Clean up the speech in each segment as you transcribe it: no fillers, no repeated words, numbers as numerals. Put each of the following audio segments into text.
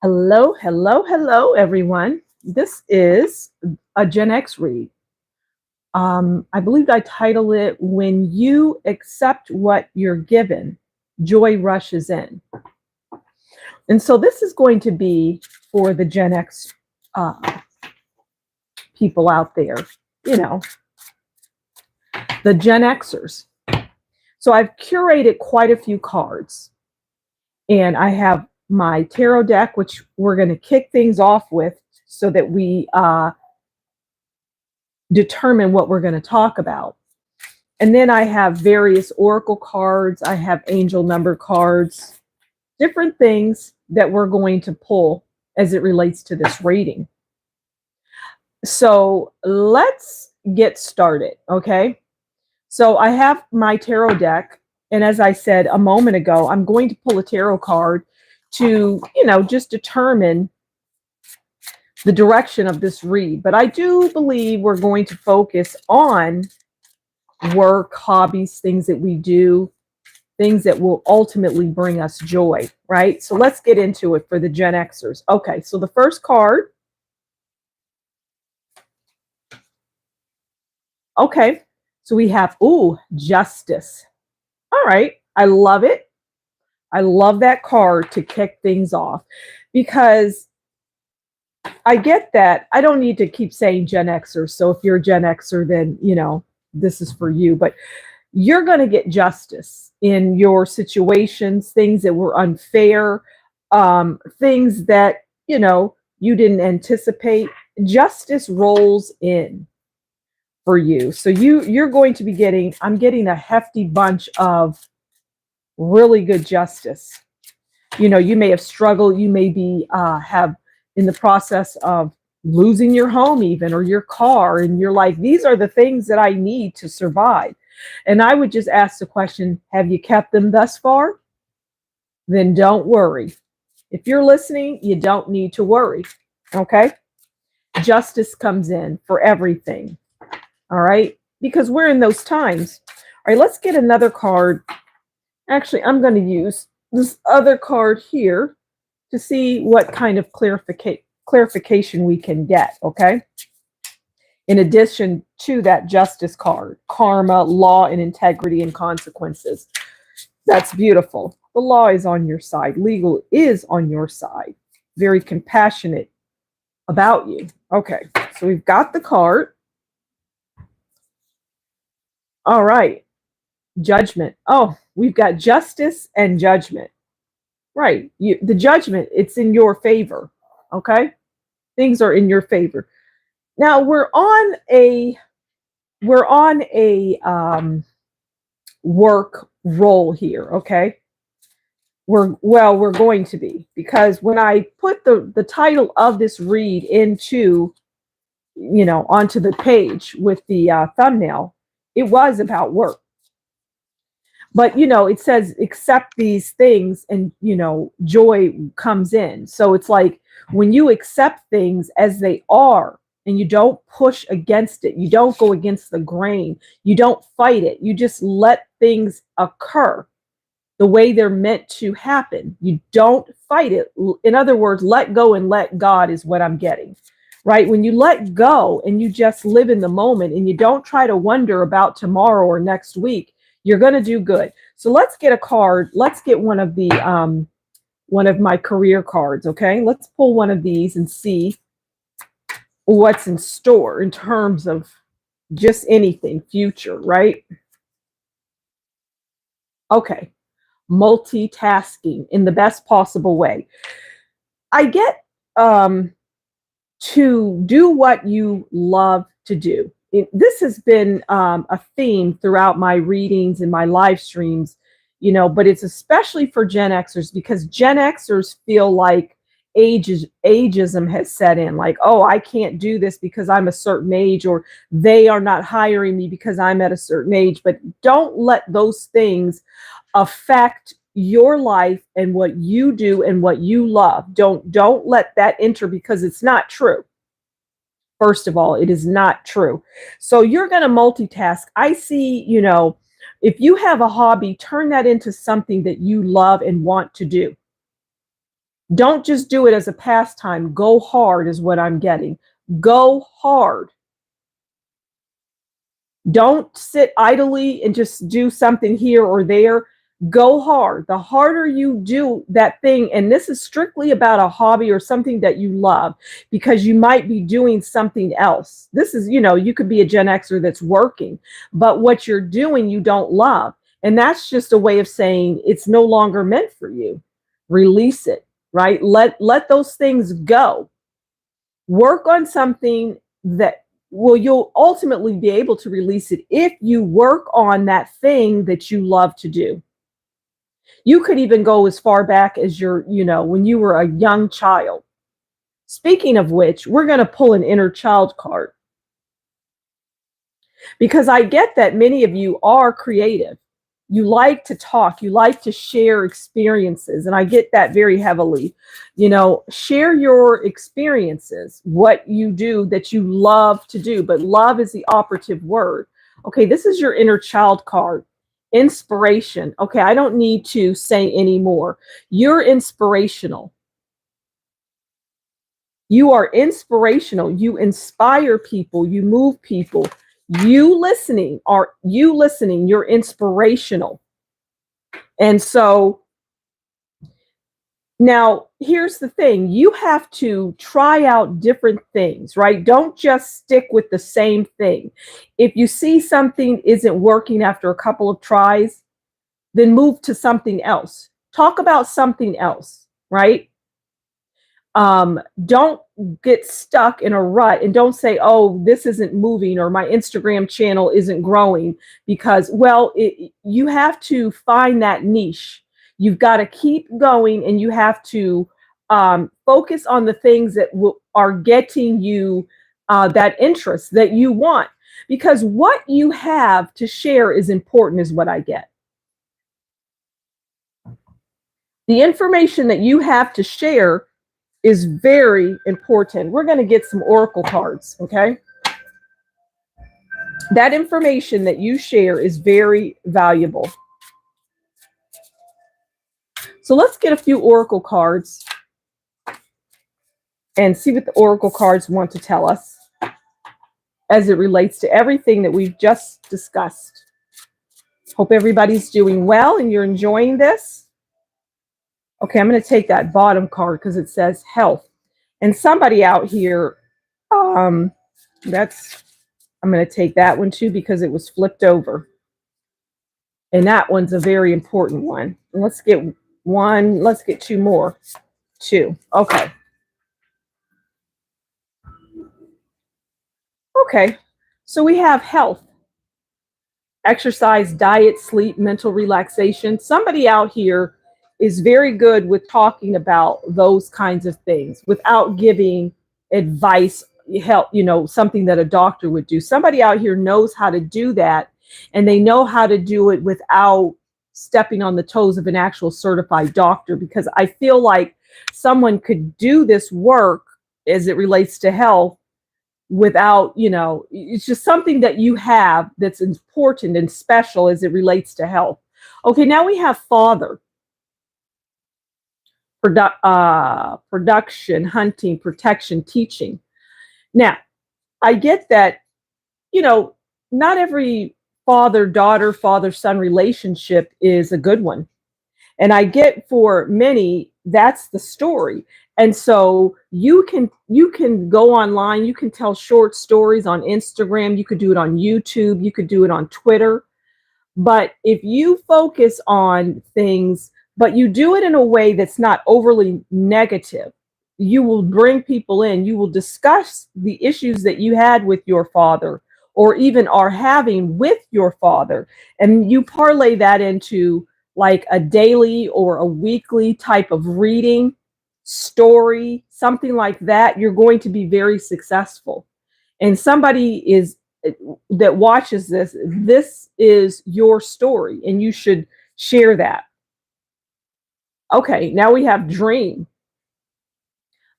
Hello, hello, hello, everyone. This is a Gen X read. I believe I titled it When You Accept What You're Given, Joy Rushes In. And so this is going to be for the Gen X uh, people out there, you know, the Gen Xers. So I've curated quite a few cards, and I have my tarot deck, which we're going to kick things off with so that we determine what we're going to talk about. And then I have various oracle cards, I have angel number cards, different things that we're going to pull as it relates to this reading. So let's get started, okay? So I have my tarot deck, and as I said a moment ago, I'm going to pull a tarot card to, just determine the direction of this read. But I do believe we're going to focus on work, hobbies, things that we do, things that will ultimately bring us joy, right? So let's get into it for the Gen Xers. Okay, so the first card. Okay, so we have, justice. All right, I love it. I love that card to kick things off because I get that. I don't need to keep saying Gen Xer. So if you're a Gen Xer, then, this is for you. But you're going to get justice in your situations, things that were unfair, things that, you didn't anticipate. Justice rolls in for you. So you're going to be getting, I'm getting a hefty bunch of really good justice. You may have struggled, you may be have in the process of losing your home even or your car, and you're like, these are the things that I need to survive. And I would just ask the question, have you kept them thus far? Then don't worry. If you're listening, you don't need to worry. Okay? Justice comes in for everything. All right? Because we're in those times. All right, let's get another card. Actually, I'm going to use this other card here to see what kind of clarification we can get, okay? In addition to that justice card, karma, law, and integrity and consequences. That's beautiful. The law is on your side. Legal is on your side. Very compassionate about you. Okay, so we've got the card. All right, judgment. Oh, we've got justice and judgment. Right. The judgment, it's in your favor. Okay? Things are in your favor. Now we're on a work role here, okay? We're going to be, because when I put the title of this read into, onto the page with the thumbnail, it was about work. But it says accept these things, and joy comes in. So it's like when you accept things as they are and you don't push against it, you don't go against the grain, you don't fight it, you just let things occur the way they're meant to happen. You don't fight it. In other words, let go and let God is what I'm getting. Right? When you let go and you just live in the moment and you don't try to wonder about tomorrow or next week, you're going to do good. So let's get a card. Let's get one of my career cards, okay? Let's pull one of these and see what's in store in terms of just anything future, right? Okay. Multitasking in the best possible way. I get to do what you love to do. This has been a theme throughout my readings and my live streams, but it's especially for Gen Xers, because Gen Xers feel like ageism has set in. Like, oh, I can't do this because I'm a certain age, or they are not hiring me because I'm at a certain age. But don't let those things affect your life and what you do and what you love. Don't let that enter, because it's not true. First of all, it is not true. So you're going to multitask. I see, if you have a hobby, turn that into something that you love and want to do. Don't just do it as a pastime. Go hard is what I'm getting. Go hard. Don't sit idly and just do something here or there. Go hard. The harder you do that thing, and this is strictly about a hobby or something that you love, because you might be doing something else. This is, you could be a Gen Xer that's working, but what you're doing you don't love. And that's just a way of saying it's no longer meant for you. Release it, right? Let those things go. Work on something that, well, you'll ultimately be able to release it if you work on that thing that you love to do. You could even go as far back as when you were a young child. Speaking of which, we're going to pull an inner child card, because I get that many of you are creative. You like to talk, you like to share experiences, and I get that very heavily. Share your experiences, what you do that you love to do, but love is the operative word. Okay, this is your inner child card. Inspiration. Okay, I don't need to say any more. You're inspirational. You are inspirational. You inspire people, you move people. You're inspirational. And so now here's the thing. You have to try out different things, right? Don't just stick with the same thing. If you see something isn't working after a couple of tries, then move to something else. Talk about something else, right? Don't get stuck in a rut, and don't say, oh, this isn't moving, or my Instagram channel isn't growing, because, well, you have to find that niche. You've got to keep going, and you have to focus on the things that are getting you that interest that you want, because what you have to share is important, is what I get. The information that you have to share is very important. We're going to get some oracle cards, okay? That information that you share is very valuable. So let's get a few oracle cards and see what the oracle cards want to tell us as it relates to everything that we've just discussed. Hope everybody's doing well and you're enjoying this. Okay, I'm going to take that bottom card because it says health. And somebody out here, I'm going to take that one too because it was flipped over. And that one's a very important one. And let's get one. Let's get two more. Two. Okay. Okay. So we have health, exercise, diet, sleep, mental relaxation. Somebody out here is very good with talking about those kinds of things without giving advice, help, something that a doctor would do. Somebody out here knows how to do that, and they know how to do it without stepping on the toes of an actual certified doctor, because I feel like someone could do this work as it relates to health without, it's just something that you have that's important and special as it relates to health. Okay, now we have father. Production, hunting, protection, teaching. Now, I get that, not every father-daughter, father-son relationship is a good one. And I get for many, that's the story. And so you can go online, you can tell short stories on Instagram, you could do it on YouTube, you could do it on Twitter. But if you focus on things, but you do it in a way that's not overly negative, you will bring people in, you will discuss the issues that you had with your father or even are having with your father. And you parlay that into like a daily or a weekly type of reading, story, something like that. You're going to be very successful. And somebody that watches this is your story, and you should share that. Okay, now we have dream.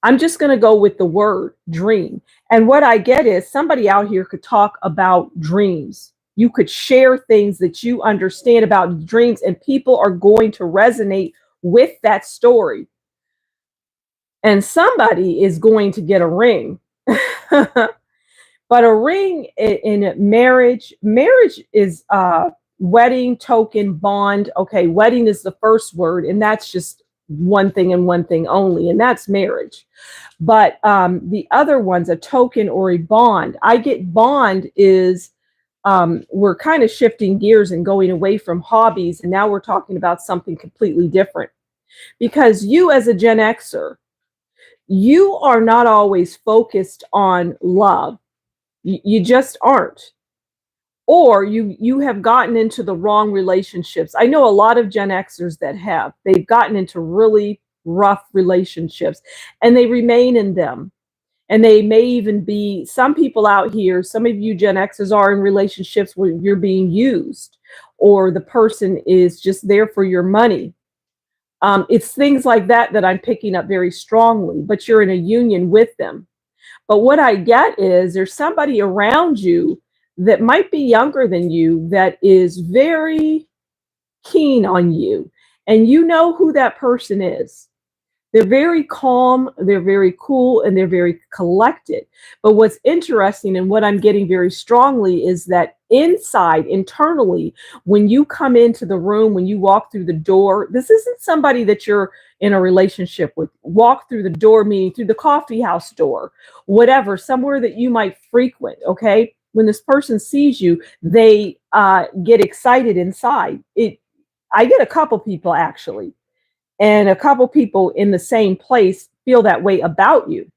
I'm just going to go with the word dream. And what I get is somebody out here could talk about dreams. You could share things that you understand about dreams, and people are going to resonate with that story. and somebody is going to get a ring. But a ring in marriage is wedding token bond. Okay, wedding is the first word, and that's just one thing and one thing only, and that's marriage. But the other one's a token or a bond. I get bond is we're kind of shifting gears and going away from hobbies, and now we're talking about something completely different. Because you, as a Gen Xer, you are not always focused on love. You just aren't. Or you have gotten into the wrong relationships. I know a lot of Gen Xers that have. They've gotten into really rough relationships and they remain in them. And they may even be some people out here, some of you Gen Xers are in relationships where you're being used or the person is just there for your money. It's things like that that I'm picking up very strongly, but you're in a union with them. But what I get is there's somebody around you that might be younger than you that is very keen on you, and you know who that person is. They're very calm, they're very cool, and they're very collected. But what's interesting and what I'm getting very strongly is that inside, internally, when you come into the room, when you walk through the door, this isn't somebody that you're in a relationship with. Walk through the door, meaning through the coffee house door, whatever, somewhere that you might frequent, okay? When this person sees you, they get excited inside. I get a couple people actually and a couple people in the same place feel that way about you.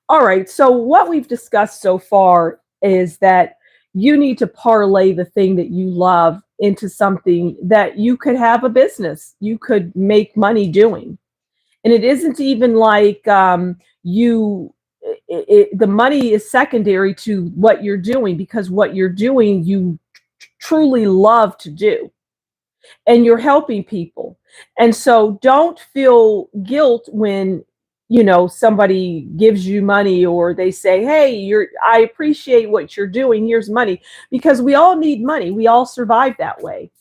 All right, so what we've discussed so far is that you need to parlay the thing that you love into something that you could have a business, you could make money doing. And it isn't even like the money is secondary to what you're doing because what you're doing you truly love to do and you're helping people. And so don't feel guilt when somebody gives you money or they say, "Hey, I appreciate what you're doing. Here's money." Because we all need money. We all survive that way.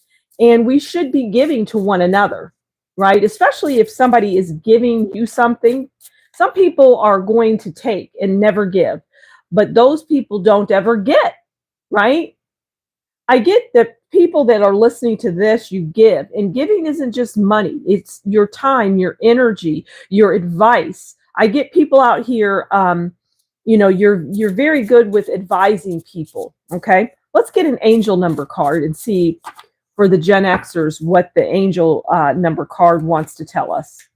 And we should be giving to one another, right? Especially if somebody is giving you something. Some people are going to take and never give, but those people don't ever get, right? I get that people that are listening to this, you give, and giving isn't just money, it's your time, your energy, your advice. I get people out here, you're very good with advising people. Okay, let's get an angel number card and see for the Gen Xers what the angel number card wants to tell us.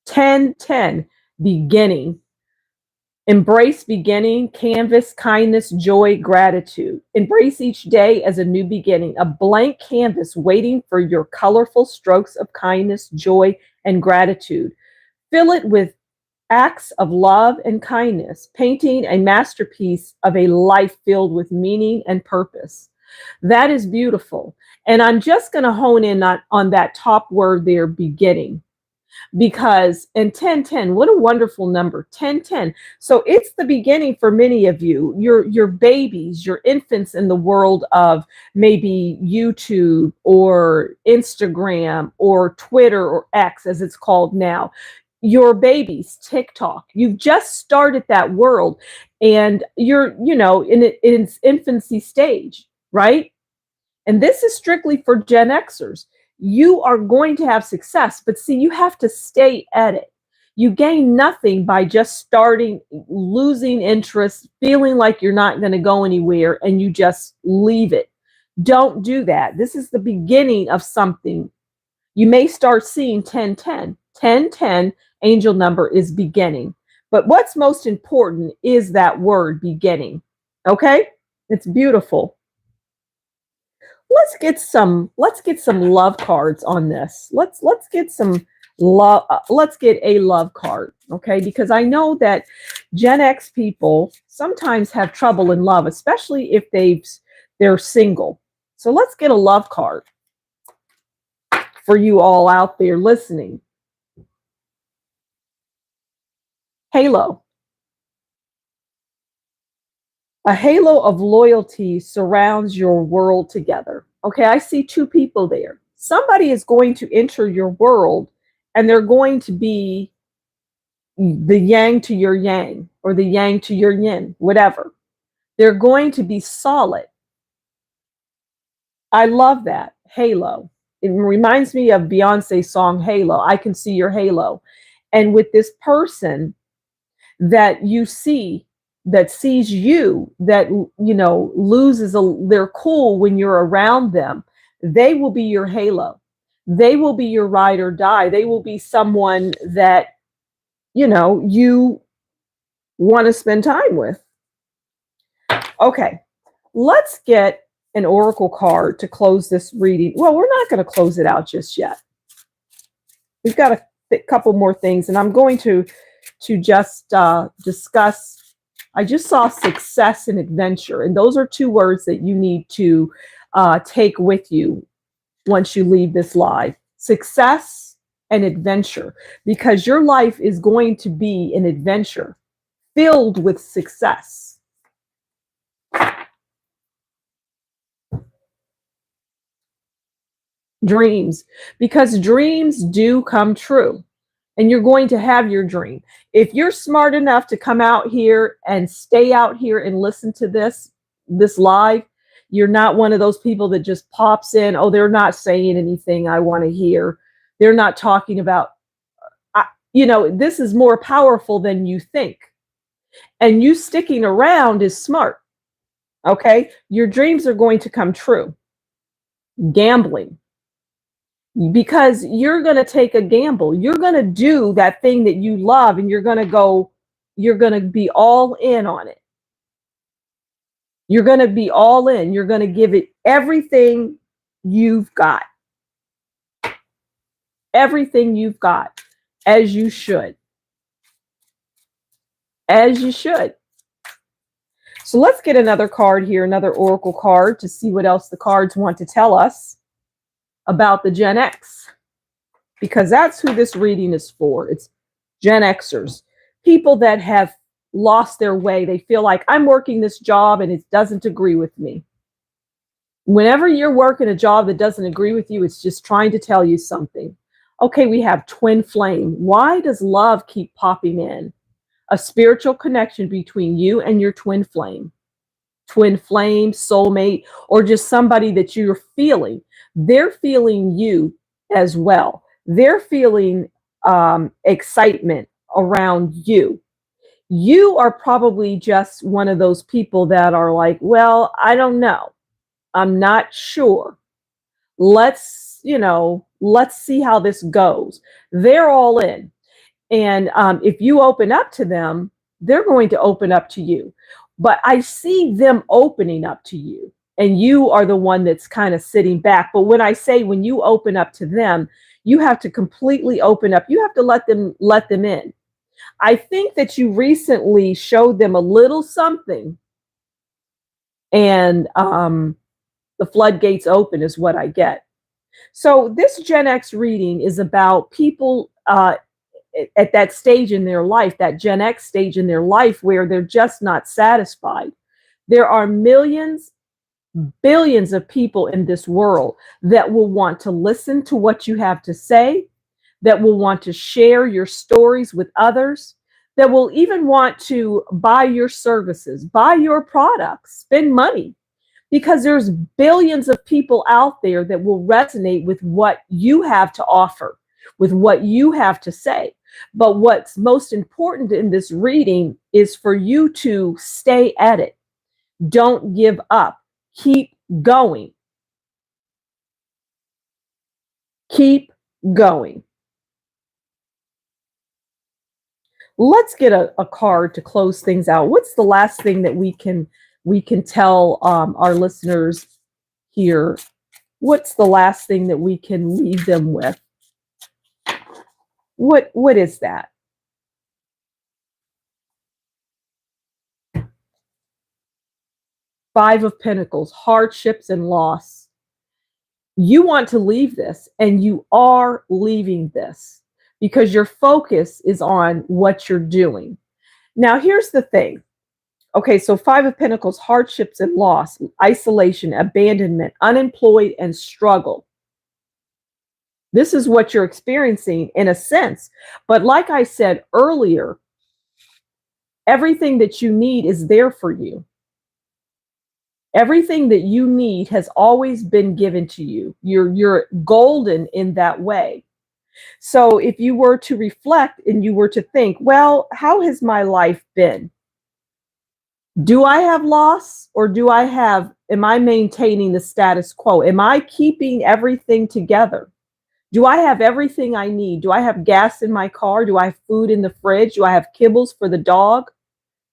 1010, beginning. Embrace beginning, canvas, kindness, joy, gratitude. Embrace each day as a new beginning, a blank canvas waiting for your colorful strokes of kindness, joy, and gratitude. Fill it with acts of love and kindness, painting a masterpiece of a life filled with meaning and purpose. That is beautiful. And I'm just going to hone in on that top word there, beginning, because in 1010, what a wonderful number, 1010. So it's the beginning for many of you, your babies, your infants in the world of maybe YouTube or Instagram or Twitter or X as it's called now. Your babies, TikTok, you've just started that world and you're in its infancy stage, right? And this is strictly for Gen Xers. You are going to have success, but see, you have to stay at it. You gain nothing by just starting, losing interest, feeling like you're not going to go anywhere, and you just leave it. Don't do that. This is the beginning of something. You may start seeing 1010. 1010, angel number is beginning. But what's most important is that word beginning. Okay? It's beautiful. Let's get some love cards on this. Let's get some love. Let's get a love card, okay? Because I know that Gen X people sometimes have trouble in love, especially if they're single. So let's get a love card for you all out there listening. Halo. A halo of loyalty surrounds your world together. Okay, I see two people there. Somebody is going to enter your world and they're going to be the yang to your yang or the yang to your yin, whatever. They're going to be solid. I love that. Halo. It reminds me of Beyonce's song Halo. I can see your halo. And with this person that you see, that sees you, that loses their cool when you're around them, they will be your halo. They will be your ride or die. They will be someone that you want to spend time with. Okay, let's get an oracle card to close this reading. Well, we're not going to close it out just yet. We've got a couple more things, and I'm going to just discuss. I just saw success and adventure, and those are two words that you need to take with you once you leave this live. Success and adventure, because your life is going to be an adventure filled with success. Dreams, because dreams do come true, and you're going to have your dream. If you're smart enough to come out here and stay out here and listen to this live, you're not one of those people that just pops in. Oh, they're not saying anything I want to hear. They're not talking about, this is more powerful than you think. And you sticking around is smart. Okay. Your dreams are going to come true. Gambling. Because you're going to take a gamble. You're going to do that thing that you love, and you're going to be all in on it. You're going to be all in. You're going to give it everything you've got. Everything you've got, as you should. As you should. So let's get another card here, another oracle card, to see what else the cards want to tell us about the Gen X, because that's who this reading is for. It's Gen Xers, people that have lost their way. They feel like, I'm working this job and it doesn't agree with me. Whenever you're working a job that doesn't agree with you, it's just trying to tell you something. Okay, we have twin flame. Why does love keep popping in? A spiritual connection between you and your twin flame. Twin flame, soulmate, or just somebody that you're feeling. They're feeling you as well. They're feeling excitement around you. You are probably just one of those people that are like, well, I don't know. I'm not sure. Let's see how this goes. They're all in. And if you open up to them, they're going to open up to you. But I see them opening up to you, and you are the one that's kind of sitting back. But when I say when you open up to them, you have to completely open up. You have to let them in. I think that you recently showed them a little something, and the floodgates open is what I get. So this Gen X reading is about people at that stage in their life, that Gen X stage in their life, where they're just not satisfied. There are millions, billions of people in this world that will want to listen to what you have to say, that will want to share your stories with others, that will even want to buy your services, buy your products, spend money, because there's billions of people out there that will resonate with what you have to offer, with what you have to say. But what's most important in this reading is for you to stay at it. Don't give up. Keep going. Keep going. Let's get a card to close things out. What's the last thing that we can tell our listeners here? What's the last thing that we can leave them with? What is that? Five of Pentacles, hardships and loss. You want to leave this, and you are leaving this because your focus is on what you're doing. Now, here's the thing. Okay, so Five of Pentacles, hardships and loss, isolation, abandonment, unemployed, and struggle. This is what you're experiencing in a sense. But like I said earlier, everything that you need is there for you. Everything that you need has always been given to you. You're golden in that way. So if you were to reflect and you were to think, well, how has my life been? Do I have loss, or am I maintaining the status quo? Am I keeping everything together? Do I have everything I need? Do I have gas in my car? Do I have food in the fridge? Do I have kibbles for the dog?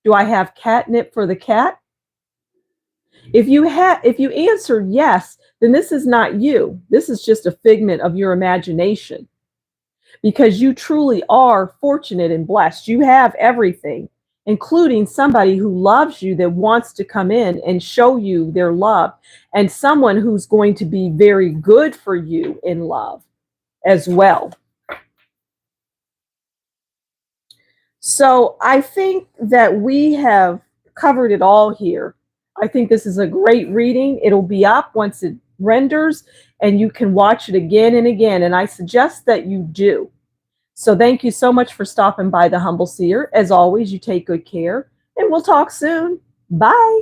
Do I have catnip for the cat? If you answer yes, then this is not you. This is just a figment of your imagination, because you truly are fortunate and blessed. You have everything, including somebody who loves you, that wants to come in and show you their love, and someone who's going to be very good for you in love as well. So I think that we have covered it all here. I think this is a great reading. It'll be up once it renders, and you can watch it again and again. And I suggest that you do. So thank you so much for stopping by The Humble Seer. As always, you take good care, and we'll talk soon. Bye.